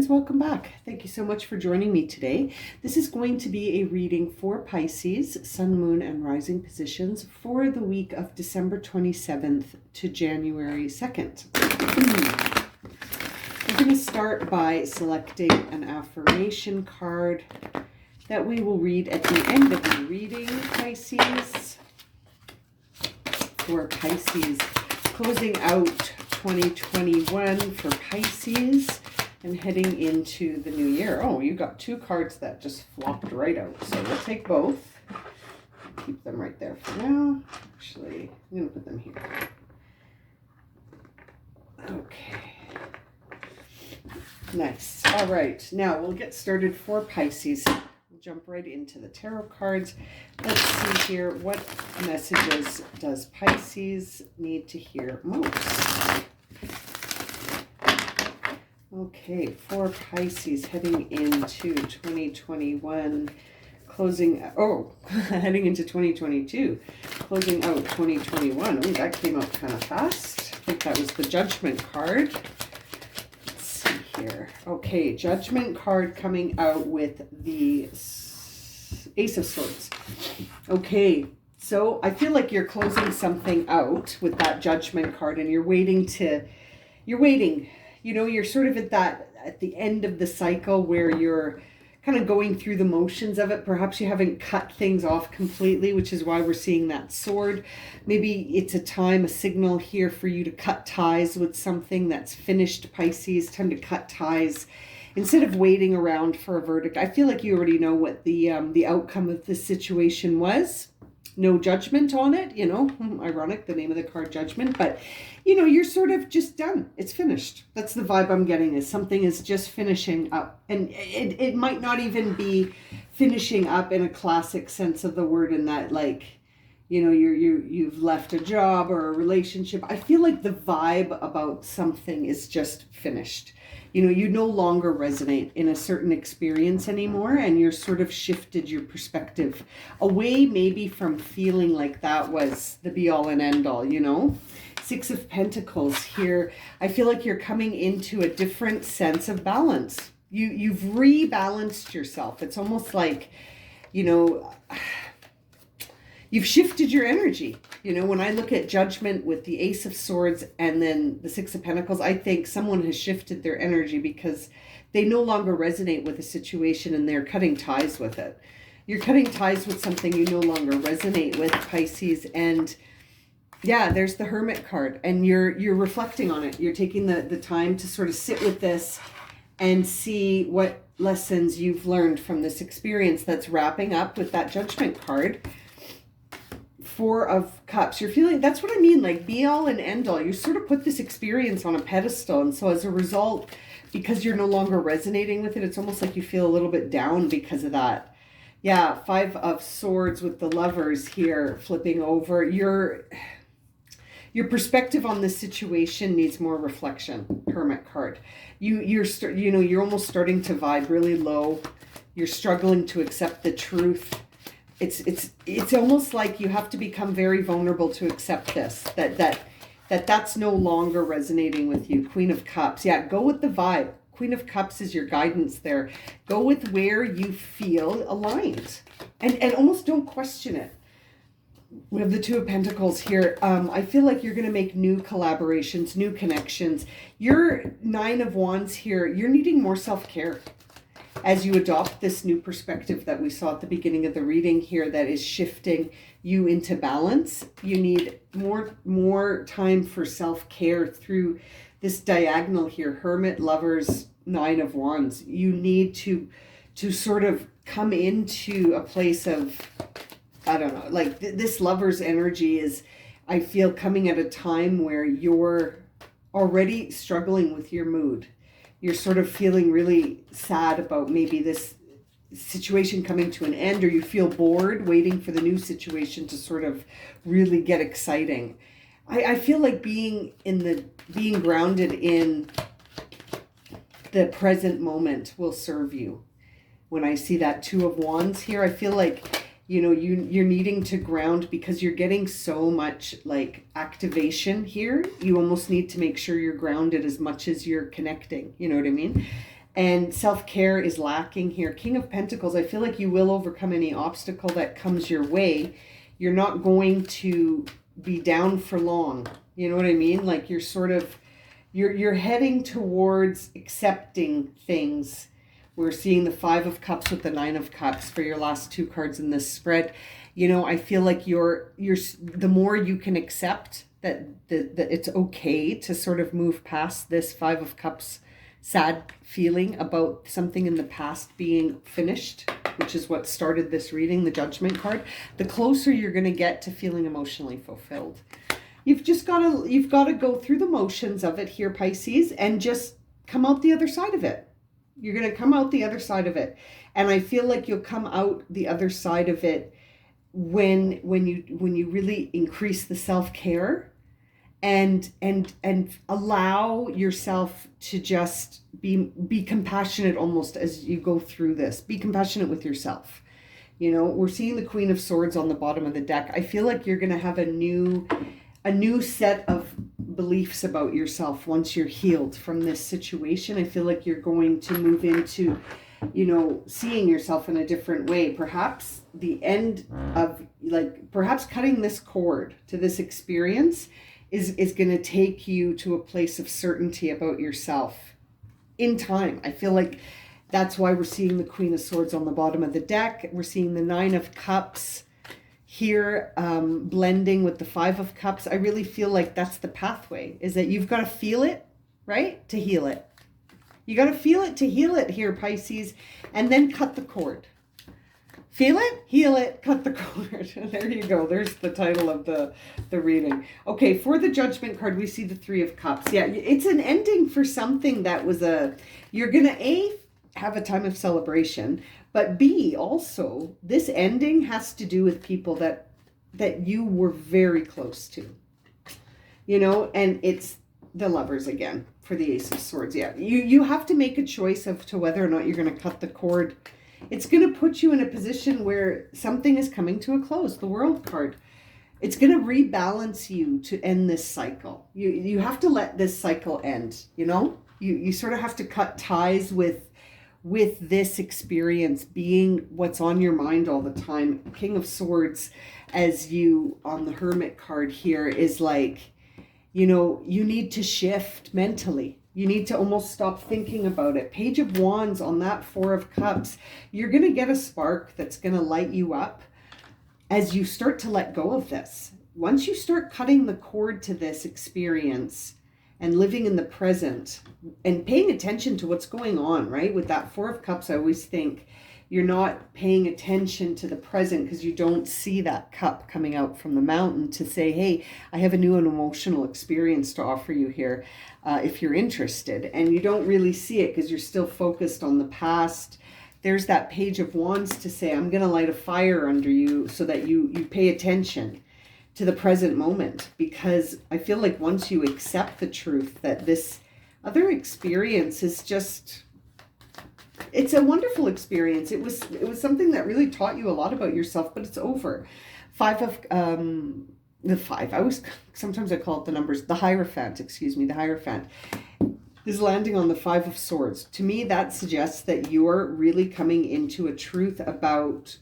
friends, welcome back. Thank you so much for joining me today. This is going to be a reading for Pisces, Sun, Moon, and Rising positions for the week of December 27th to January 2nd. We're going to start by selecting an affirmation card that we will read at the end of the reading, Pisces. For Pisces, closing out 2021 for Pisces and heading into the new year. Oh, you got two cards that just flopped right out. So we'll take both. Keep them right there for now. Actually, I'm going to put them here. Okay. Nice. All right. Now we'll get started for Pisces. We'll jump right into the tarot cards. Let's see here. What messages does Pisces need to hear most? Okay, for Pisces heading into 2021, heading into 2022, closing out 2021. Oh, that came out kind of fast. I think that was the Judgment card. Let's see here. Okay, Judgment card coming out with the Ace of Swords. Okay, so I feel like you're closing something out with that Judgment card and you're waiting. You know, you're sort of at the end of the cycle where you're kind of going through the motions of it. Perhaps you haven't cut things off completely, which is why we're seeing that sword. Maybe it's a signal here for you to cut ties with something that's finished, Pisces. Time to cut ties instead of waiting around for a verdict. I feel like you already know what the outcome of this situation was. No judgment on it, you know, ironic, the name of the card, Judgment, but you know, you're sort of just done. It's finished. That's the vibe I'm getting, is something is just finishing up. And it might not even be finishing up in a classic sense of the word, in that, like, you know, you've left a job or a relationship. I feel like the vibe about something is just finished. You know, you no longer resonate in a certain experience anymore, and you're sort of shifted your perspective away maybe from feeling like that was the be all and end all, you know. Six of Pentacles here. I feel like you're coming into a different sense of balance. You've rebalanced yourself. It's almost like, you know, you've shifted your energy. You know, when I look at Judgment with the Ace of Swords and then the Six of Pentacles, I think someone has shifted their energy because they no longer resonate with a situation and they're cutting ties with it. You're cutting ties with something you no longer resonate with, Pisces. And yeah, there's the Hermit card, and you're reflecting on it. You're taking the time to sort of sit with this and see what lessons you've learned from this experience that's wrapping up with that Judgment card. Four of Cups. You're feeling, that's what I mean, like be all and end all. You sort of put this experience on a pedestal, and so as a result, because you're no longer resonating with it, it's almost like you feel a little bit down because of that. Yeah, Five of Swords with the Lovers here flipping over. Your perspective on this situation needs more reflection, Hermit card. You're almost starting to vibe really low. You're struggling to accept the truth. It's almost like you have to become very vulnerable to accept this, that's no longer resonating with you. Queen of Cups. Yeah, go with the vibe. Queen of Cups is your guidance there. Go with where you feel aligned, and almost don't question it. We have the Two of Pentacles here. I feel like you're going to make new collaborations, new connections. Your Nine of Wands here, you're needing more self-care as you adopt this new perspective that we saw at the beginning of the reading here that is shifting you into balance. You need more time for self-care through this diagonal here. Hermit, Lovers, Nine of Wands. You need to sort of come into a place of, I don't know, like this Lover's energy is, I feel, coming at a time where you're already struggling with your mood. You're sort of feeling really sad about maybe this situation coming to an end, or you feel bored waiting for the new situation to sort of really get exciting. I feel like being grounded in the present moment will serve you. When I see that Two of Wands here, I feel like, you know, you're needing to ground because you're getting so much like activation here. You almost need to make sure you're grounded as much as you're connecting. You know what I mean? And self-care is lacking here. King of Pentacles, I feel like you will overcome any obstacle that comes your way. You're not going to be down for long. You know what I mean? Like you're sort of, you're heading towards accepting things. We're seeing the 5 of Cups with the 9 of Cups for your last 2 cards in this spread. You know, I feel like you're the more you can accept that it's okay to sort of move past this 5 of Cups sad feeling about something in the past being finished, which is what started this reading, the Judgment card, the closer you're going to get to feeling emotionally fulfilled. You've got to go through the motions of it here, Pisces, and just come out the other side of it. You're going to come out the other side of it. And I feel like you'll come out the other side of it when you really increase the self-care and allow yourself to just be compassionate almost as you go through this. Be compassionate with yourself. You know, we're seeing the Queen of Swords on the bottom of the deck. I feel like you're going to have a new set of beliefs about yourself once you're healed from this situation. I feel like you're going to move into, you know, seeing yourself in a different way. Perhaps the end of, like, perhaps cutting this cord to this experience is going to take you to a place of certainty about yourself in time. I feel like that's why we're seeing the Queen of Swords on the bottom of the deck. We're seeing the 9 of Cups here blending with the 5 of Cups. I really feel like that's the pathway, is that you've got to feel it, right, to heal it. You got to feel it to heal it here, Pisces, and then cut the cord. Feel it, heal it, cut the cord. There you go. There's the title of the reading. Okay, for the Judgment card, we see the 3 of Cups. Yeah, it's an ending for something that was you're going to, have a time of celebration, but B, also, this ending has to do with people that you were very close to. You know, and it's the Lovers again for the Ace of Swords. Yeah, you have to make a choice as to whether or not you're going to cut the cord. It's going to put you in a position where something is coming to a close. The World card. It's going to rebalance you to end this cycle. You have to let this cycle end, you know? You sort of have to cut ties with this experience being what's on your mind all the time. King of Swords, as you on the Hermit card here, is like, you know, you need to shift mentally. You need to almost stop thinking about it. Page of Wands on that 4 of Cups. You're going to get a spark that's going to light you up as you start to let go of this. Once you start cutting the cord to this experience and living in the present and paying attention to what's going on, right? With that 4 of Cups, I always think you're not paying attention to the present because you don't see that cup coming out from the mountain to say, hey, I have a new and emotional experience to offer you here if you're interested. And you don't really see it because you're still focused on the past. There's that Page of Wands to say, I'm going to light a fire under you so that you pay attention to the present moment, because I feel like once you accept the truth that this other experience is just, it's a wonderful experience. It was something that really taught you a lot about yourself, but it's over. 5 of the 5. Sometimes I call it the numbers. The Hierophant, the Hierophant is landing on the 5 of Swords. To me, that suggests that you're really coming into a truth about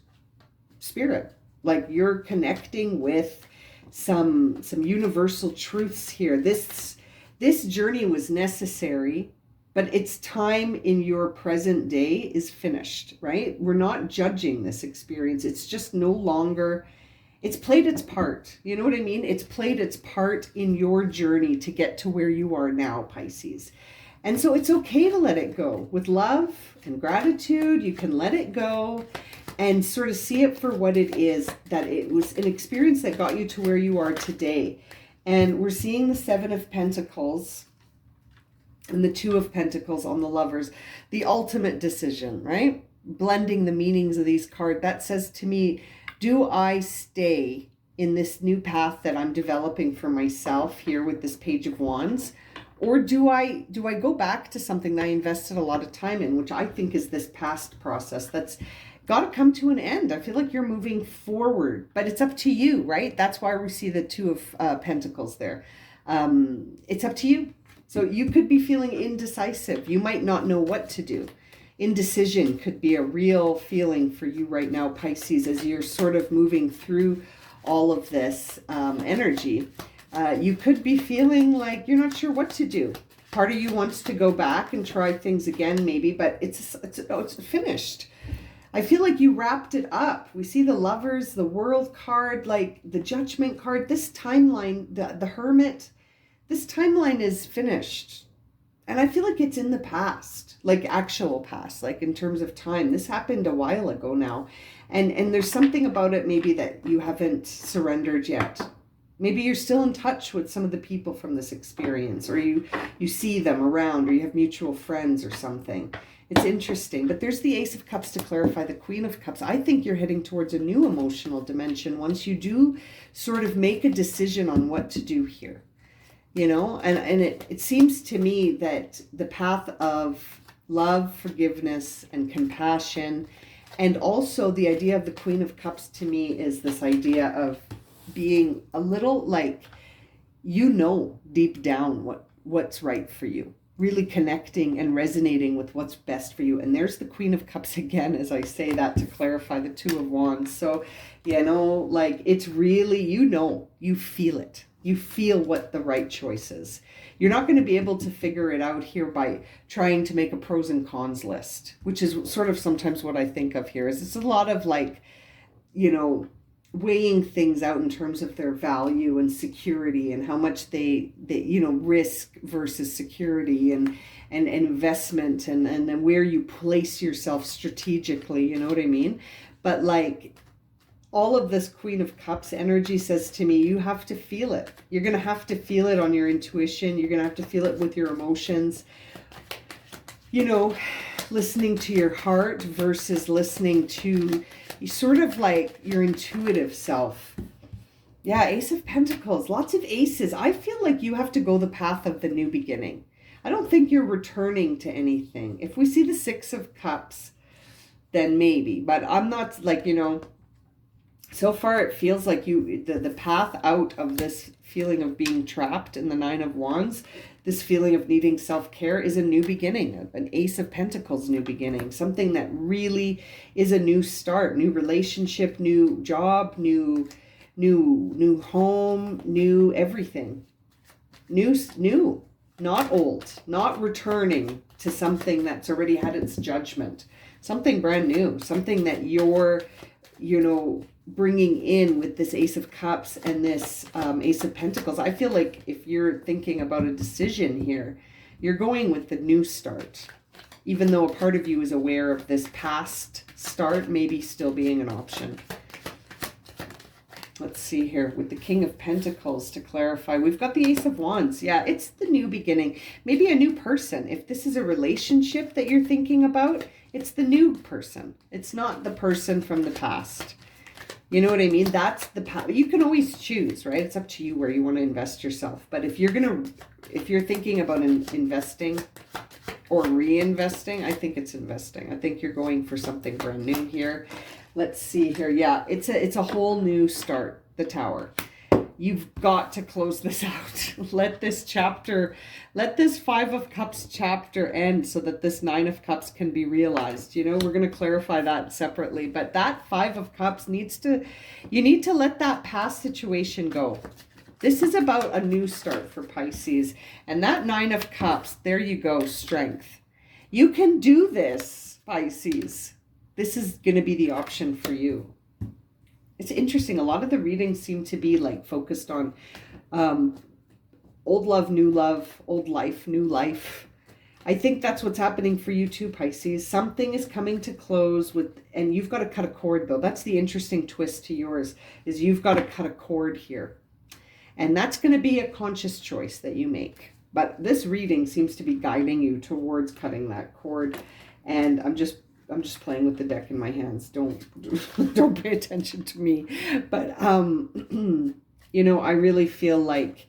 spirit. Like you're connecting with some universal truths here. This journey was necessary, but its time in your present day is finished, right? We're not judging this experience. It's just no longer, it's played its part. You know what I mean? It's played its part in your journey to get to where you are now, Pisces. And so it's okay to let it go. With love and gratitude, you can let it go and sort of see it for what it is, that it was an experience that got you to where you are today. And we're seeing the 7 of Pentacles and the 2 of Pentacles on the Lovers. The ultimate decision, right? Blending the meanings of these cards. That says to me, do I stay in this new path that I'm developing for myself here with this Page of Wands? Or do I go back to something that I invested a lot of time in, which I think is this past process that's got to come to an end? I feel like you're moving forward, but it's up to you, right? That's why we see the 2 of Pentacles there. It's up to you. So you could be feeling indecisive. You might not know what to do. Indecision could be a real feeling for you right now, Pisces, as you're sort of moving through all of this energy. You could be feeling like you're not sure what to do. Part of you wants to go back and try things again, maybe, but it's finished. I feel like you wrapped it up. We see the Lovers, the World card, like the Judgment card. This timeline, the Hermit, this timeline is finished. And I feel like it's in the past, like actual past, like in terms of time. This happened a while ago now. And there's something about it maybe that you haven't surrendered yet. Maybe you're still in touch with some of the people from this experience, or you see them around, or you have mutual friends or something. It's interesting. But there's the Ace of Cups to clarify, the Queen of Cups. I think you're heading towards a new emotional dimension once you do sort of make a decision on what to do here. You know, and it seems to me that the path of love, forgiveness, and compassion, and also the idea of the Queen of Cups to me is this idea of being a little like, you know, deep down what's right for you, really connecting and resonating with what's best for you. And there's the Queen of Cups again, as I say that to clarify the Two of Wands. So, you know, like it's really, you know, you feel it. You feel what the right choice is. You're not going to be able to figure it out here by trying to make a pros and cons list, which is sort of sometimes what I think of here. Is it's a lot of like, you know, weighing things out in terms of their value and security and how much they you know, risk versus security and investment and then where you place yourself strategically, you know what I mean? But like, all of this Queen of Cups energy says to me, you have to feel it. You're going to have to feel it on your intuition. You're going to have to feel it with your emotions. You know, listening to your heart versus listening to sort of like your intuitive self. Yeah, Ace of Pentacles, lots of aces. I feel like you have to go the path of the new beginning. I don't think you're returning to anything. If we see the Six of Cups, then maybe. But I'm not like, you know, so far it feels like the path out of this feeling of being trapped in the Nine of Wands, this feeling of needing self-care, is a new beginning, an Ace of Pentacles new beginning, something that really is a new start, new relationship, new job, new home, new everything. New, not old, not returning to something that's already had its judgment, something brand new, something that you're, you know, bringing in with this Ace of Cups and this Ace of Pentacles. I feel like if you're thinking about a decision here, you're going with the new start, even though a part of you is aware of this past start maybe still being an option. Let's see here with the King of Pentacles to clarify. We've got the Ace of Wands. Yeah, it's the new beginning. Maybe a new person. If this is a relationship that you're thinking about, it's the new person. It's not the person from the past. You know what I mean? That's the path. You can always choose, right? It's up to you where you want to invest yourself. But if you're thinking about investing or reinvesting, I think it's investing. I think you're going for something brand new here. Let's see here. Yeah, it's a whole new start, the Tower. You've got to close this out. Let this Five of Cups chapter end so that this Nine of Cups can be realized. You know, we're going to clarify that separately. But that Five of Cups you need to let that past situation go. This is about a new start for Pisces. And that Nine of Cups, there you go, strength. You can do this, Pisces. This is going to be the option for you. It's interesting. A lot of the readings seem to be like focused on old love, old life, new life. I think that's what's happening for you too, Pisces. Something is coming to close and you've got to cut a cord though. That's the interesting twist to yours, is you've got to cut a cord here. And that's going to be a conscious choice that you make. But this reading seems to be guiding you towards cutting that cord. And I'm just playing with the deck in my hands. Don't pay attention to me. But, you know, I really feel like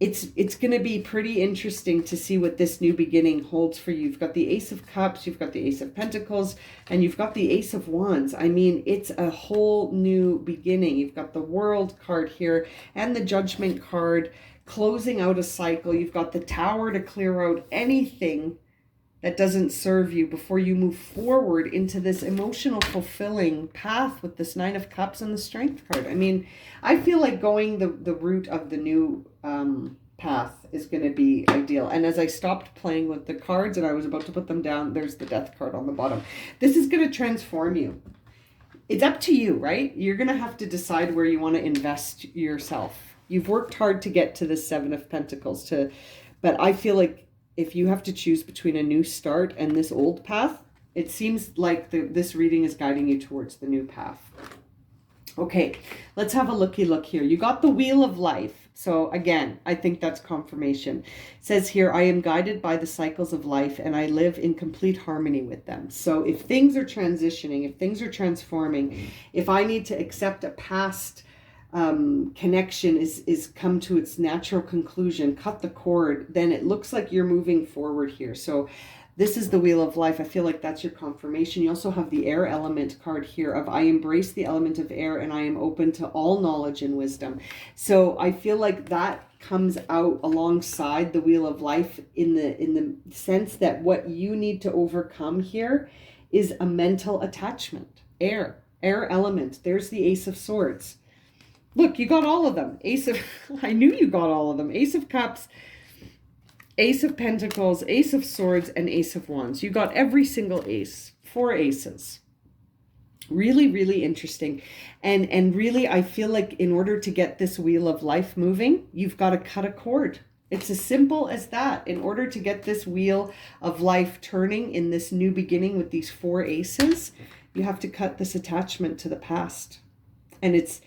it's going to be pretty interesting to see what this new beginning holds for you. You've got the Ace of Cups, you've got the Ace of Pentacles, and you've got the Ace of Wands. I mean, it's a whole new beginning. You've got the World card here and the Judgment card, closing out a cycle. You've got the Tower to clear out anything that doesn't serve you before you move forward into this emotional fulfilling path with this Nine of Cups and the Strength card. I mean, I feel like going the route of the new path is going to be ideal. And as I stopped playing with the cards and I was about to put them down, there's the Death card on the bottom. This is going to transform you. It's up to you, right? You're going to have to decide where you want to invest yourself. You've worked hard to get to the Seven of Pentacles, but I feel like if you have to choose between a new start and this old path, it seems like this reading is guiding you towards the new path. Okay, let's have a looky look here. You got the Wheel of Life. So again, I think that's confirmation. It says here, I am guided by the cycles of life and I live in complete harmony with them. So if things are transitioning, if things are transforming, if I need to accept a past connection is come to its natural conclusion, cut the cord, then it looks like you're moving forward here. So this is the Wheel of Life. I feel like that's your confirmation. You also have the Air element card here of I embrace the element of air and I am open to all knowledge and wisdom. So I feel like that comes out alongside the Wheel of Life in the sense that what you need to overcome here is a mental attachment. Air element. There's the Ace of Swords. Look, you got all of them. I knew you got all of them. Ace of Cups, Ace of Pentacles, Ace of Swords, and Ace of Wands. You got every single ace. 4 aces. Really, really interesting. And really, I feel like in order to get this Wheel of Life moving, you've got to cut a cord. It's as simple as that. In order to get this Wheel of Life turning in this new beginning with these 4 aces, you have to cut this attachment to the past. And it's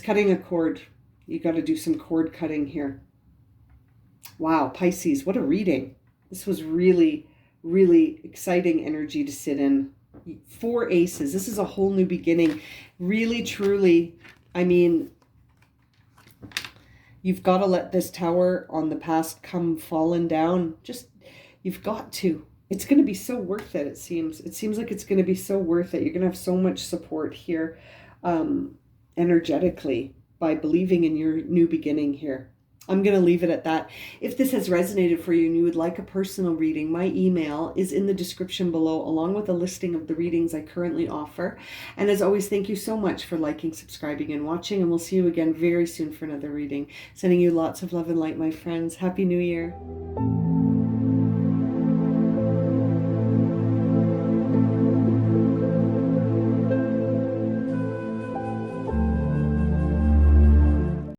cutting a cord. You got to do some cord cutting here. Wow, Pisces, what a reading. This was really, really exciting energy to sit in. 4 aces. This is a whole new beginning. Really, truly, I mean, you've got to let this tower on the past come falling down. Just, you've got to. It's going to be so worth it, it seems. It seems like it's going to be so worth it. You're going to have so much support here energetically by believing in your new beginning here. I'm going to leave it at that. If this has resonated for you and you would like a personal reading, my email is in the description below, along with a listing of the readings I currently offer. And as always, thank you so much for liking, subscribing, and watching. And we'll see you again very soon for another reading. Sending you lots of love and light, my friends. Happy New Year.